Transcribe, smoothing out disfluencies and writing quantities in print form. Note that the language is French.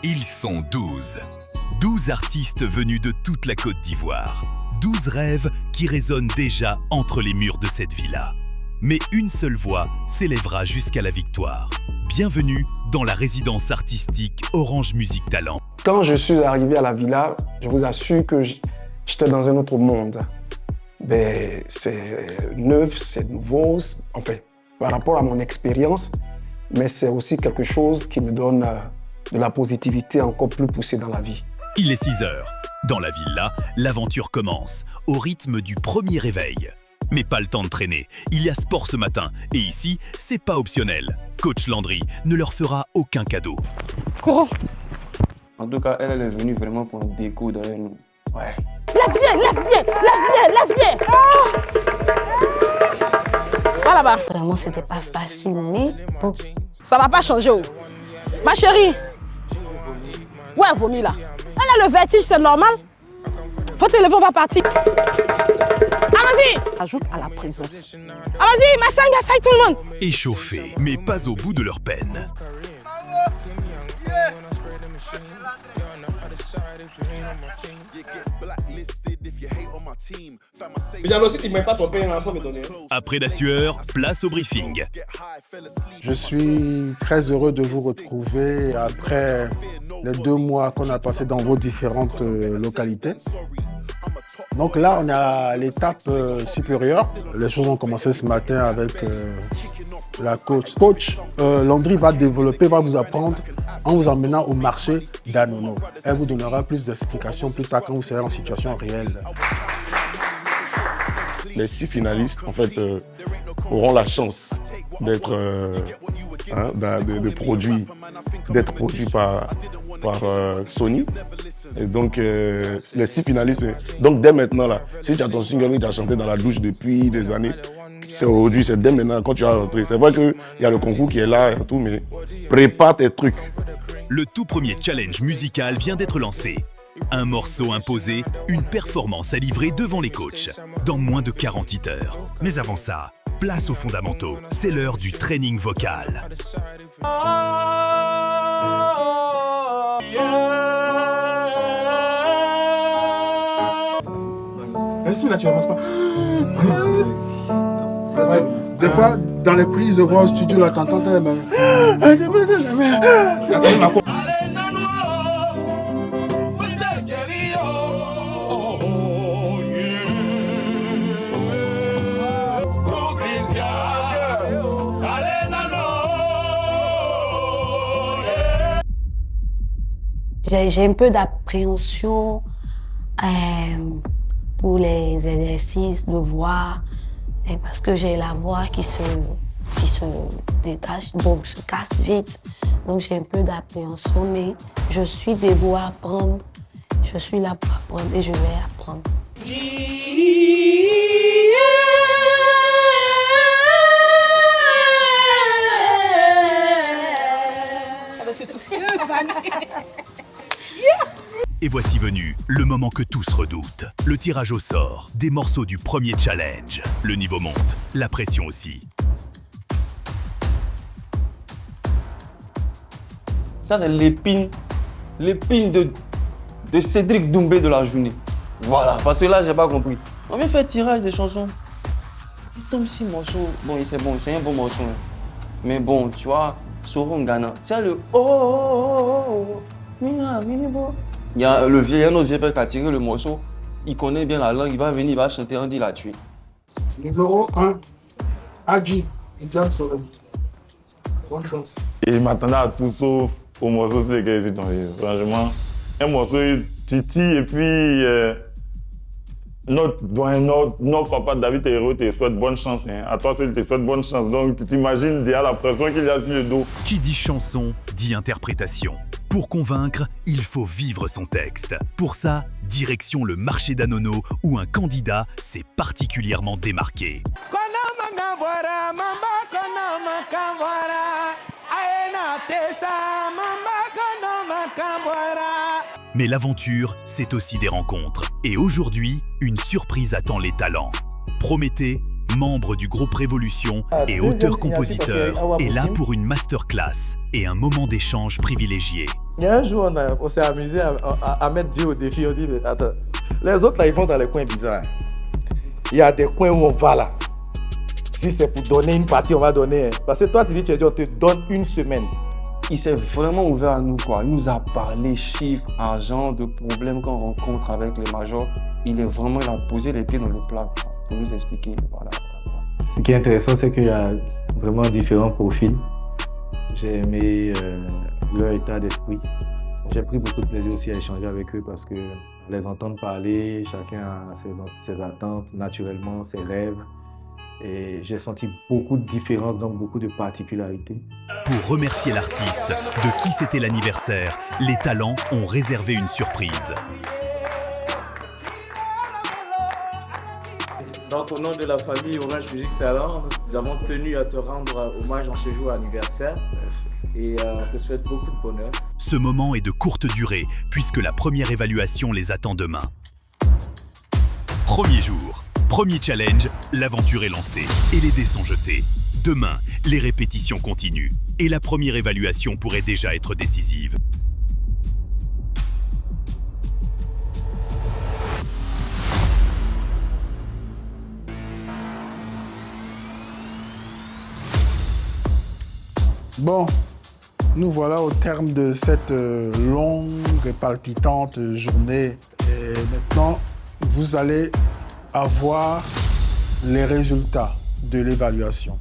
Ils sont 12. 12 artistes venus de toute la Côte d'Ivoire. 12 rêves qui résonnent déjà entre les murs de cette villa. Mais une seule voix s'élèvera jusqu'à la victoire. Bienvenue dans la résidence artistique Orange Music Talent. Quand je suis arrivé à la villa, je vous assure que j'étais dans un autre monde. Ben, c'est neuf, c'est nouveau, enfin, par rapport à mon expérience, mais c'est aussi quelque chose qui me donne de la positivité encore plus poussée dans la vie. Il est 6 heures. Dans la villa, l'aventure commence, au rythme du premier réveil. Mais pas le temps de traîner, il y a sport ce matin, et ici, c'est pas optionnel. Coach Landry ne leur fera aucun cadeau. Courons. En tout cas, elle est venue vraiment pour nous découdre derrière nous. Ouais. Laisse bien. Va là-bas. Vraiment, c'était pas facile, mais bon. Ça va pas changer. Oh. Ma chérie. Ouais, vomi là. Elle a le vertige, c'est normal. Faut te lever, on va partir. Allons-y. Ajoute à la présence. Allons-y, Massanga, ça tout le monde. Échauffés, mais pas au bout de leur peine. Après la sueur, place au briefing. Je suis très heureux de vous retrouver après les 2 mois qu'on a passés dans vos différentes localités. Donc là, on est à l'étape supérieure. Les choses ont commencé ce matin avec la coach. Coach Landry va développer, va vous apprendre en vous emmenant au marché d'Anono. Elle vous donnera plus d'explications plus tard quand vous serez en situation réelle. Les 6 finalistes, en fait, auront la chance d'être d'être produits par Sony. Et donc, les 6 finalistes, donc dès maintenant, là, si tu as ton single que tu as chanté dans la douche depuis des années, c'est aujourd'hui, c'est dès maintenant quand tu vas rentrer. C'est vrai qu'il y a le concours qui est là et tout, mais prépare tes trucs. Le tout premier challenge musical vient d'être lancé. Un morceau imposé, une performance à livrer devant les coachs, dans moins de 48 heures. Mais avant ça, place aux fondamentaux. C'est l'heure du training vocal. Respire naturellement, c'est pas... Des fois, dans les prises de voix au studio, là, t'entends tes mains. J'ai un peu d'appréhension pour les exercices de voix, parce que j'ai la voix qui se détache, donc se casse vite. Donc j'ai un peu d'appréhension, mais je suis debout à apprendre. Je suis là pour apprendre et je vais apprendre. Et voici venu le moment que tous redoutent. Le tirage au sort des morceaux du premier challenge. Le niveau monte, la pression aussi. Ça, c'est l'épine de Cédric Doumbé de la journée. Voilà, parce que là, j'ai pas compris. On vient faire tirage des chansons. Il tombe 6 morceaux. Bon, c'est un bon morceau. Hein. Mais bon, tu vois, Soron Ghana. C'est le Mina, Minibo. Il y a un autre vieux père qui a tiré le morceau. Il connaît bien la langue, il va venir, il va chanter, on dit la tuer. Numéro 1, Adji, Jackson. Bonne chance. Et je m'attendais à tout sauf au morceau sur lequel je suis tombé. Franchement, un morceau Titi et puis notre papa David Héros te souhaite bonne chance. Hein. À toi seul, te souhaite bonne chance. Donc tu t'imagines déjà la pression qu'il y a sur le dos. Qui dit chanson, dit interprétation. Pour convaincre, il faut vivre son texte. Pour ça, direction le marché d'Anono où un candidat s'est particulièrement démarqué. Mais l'aventure, c'est aussi des rencontres. Et aujourd'hui, une surprise attend les talents. Prométhée, membre du groupe Révolution et auteur-compositeur, est là pour une masterclass et un moment d'échange privilégié. Il y a un jour, on s'est amusé à mettre Dieu au défi. On dit, mais attends, les autres, là, ils vont dans les coins bizarres. Il y a des coins où on va là. Si c'est pour donner une partie, on va donner. Parce que toi, tu dis, on te donne une semaine. Il s'est vraiment ouvert à nous, quoi. Il nous a parlé chiffres, argent, de problèmes qu'on rencontre avec les majors. Il a posé les pieds dans le plat, quoi, pour nous expliquer. Voilà. Ce qui est intéressant, c'est qu'il y a vraiment différents profils. J'ai aimé leur état d'esprit. J'ai pris beaucoup de plaisir aussi à échanger avec eux parce que les entendre parler, chacun a ses attentes, naturellement, ses rêves. Et j'ai senti beaucoup de différences, donc beaucoup de particularités. Pour remercier l'artiste de qui c'était l'anniversaire, les talents ont réservé une surprise. Donc, au nom de la famille Orange Music Talent, nous avons tenu à te rendre hommage en ce jour anniversaire et on te souhaite beaucoup de bonheur. Ce moment est de courte durée puisque la première évaluation les attend demain. Premier jour, premier challenge, l'aventure est lancée et les dés sont jetés. Demain, les répétitions continuent et la première évaluation pourrait déjà être décisive. Bon, nous voilà au terme de cette longue et palpitante journée. Et maintenant, vous allez avoir les résultats de l'évaluation.